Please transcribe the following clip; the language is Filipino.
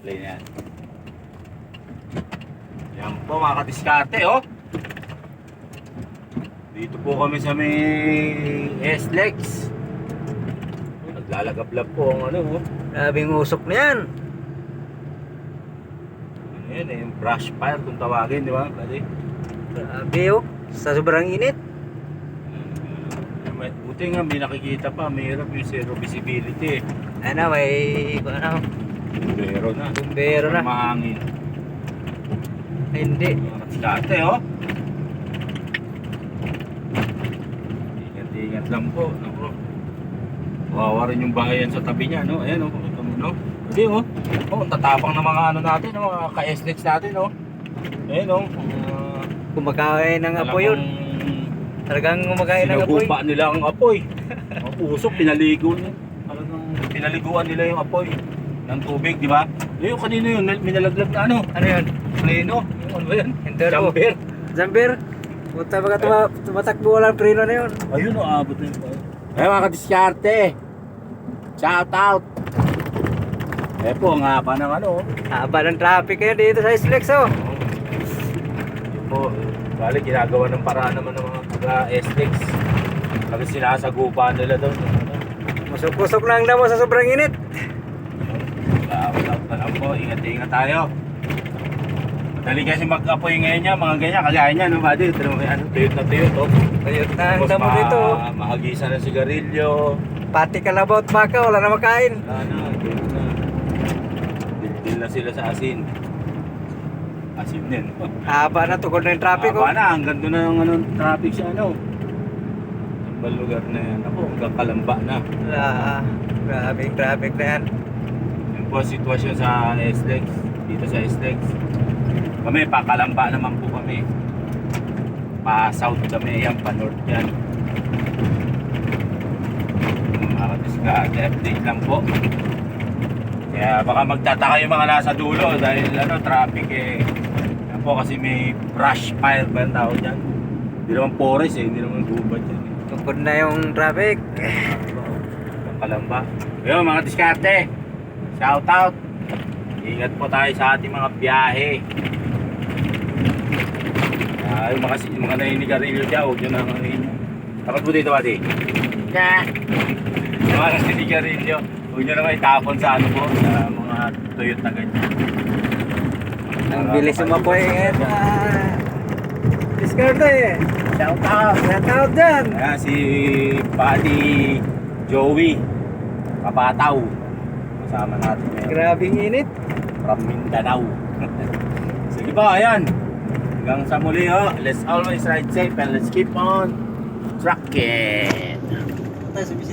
play na yan. Yan po mga kadiskarte, oh. Dito po kami sa may S-Lex. Naglalagablab po ang ano, oh. Grabing usok na yan. Ano yan eh, yung brush fire kung tawagin, di ba? Kasi, Grabe oh. Sa sobrang init. buti nga may nakikita pa, mayroon yung zero visibility eh. Ano, may... Ano? Bumbero na. Bumbero na. Mahangin. Hindi. Mga kadiskarte, oh. Ingat lang po. Naku. Kawawa rin yung bahayan sa tabi niya, no? Ayan, oh. No? Hindi, oh. Oh, tatapang ng mga ano natin, no? Mga ka-SLEX natin, no? Ayan, oh. Kumakain ng apoy yun. Talagang kumakain ng apoy. Sinugupa nila ang apoy. Ang usok, pinaligo niya. Pinaliguan nila yung apoy ng tubig, di ba? Yung kanino yun, may nalaglag na ano? Ano yun? Pleno. Yung ano ba yan? Enduro. Jumper. Jumper? Punta baka tumatakbo walang preno na yun. Ayun, oh, abot na yun. Ay, mga kadiskarte. Shout out. Eh po, ang haba ng ano. Haba ng traffic kayo dito sa SLEX oh. Yun po, bali ginagawa ng paraan naman ng mga taga-SLEX. Kasi sinasagupa nila doon. Musok-musok na ang damo sa sobrang init. Wala pa lang po, ingat-ingat tayo. Madali kasi mag-apoy ngayon niya, mga ganyan, kagaya niya, no, buddy? Ito naman, ano, tuyot na tuyot, oh. Tuyot na ang Tapos damo dito oh. Mahagisan ng sigarilyo. Pati kalabaw at baka, wala na makain. Wala na, tuyot na. Dil na sila sa asin. Asin din. Haba na tukod na yung traffic oh. Haba na, hanggang doon na yung ano, traffic siya, ano. Ang lugar na yan. Ako, hanggang Kalamba na. Grabing traffic na yan. Yun po ang sitwasyon sa SLEX. Dito sa SLEX. Kami, pa-Kalamba naman po kami. Pa-south kami, yan, pa-north yan. Mga kadiskarte, update lang po. Kaya baka magtataka yung mga nasa dulo dahil ano, traffic eh. Yan po kasi may brush fire ba yung tawag dyan? Hindi naman forest eh, hindi naman gubat yan eh. Tukod na yung traffic. Ang Kalamba. Yun mga diskarte. Shout out. Ingat po tayo sa ating mga biyahe. Yung mga naninigarilyo dyan, huwag nyo na ang tapat po dito, pati. Yung mga naninigarilyo, huwag nyo naman itapon sa ano po, sa mga tuyot na ganyan. Ang bilis sumapoy ngayon. Discarte eh. Shout out. Shout out dyan. Ayan, si Buddy Joey Kapataw. Kasama natin ngayon. Grabing init. From Mindanao. Sige po, ayan. Hanggang sa muli, oh. Let's always ride safe and let's keep on trucking. Tayo sa bisit.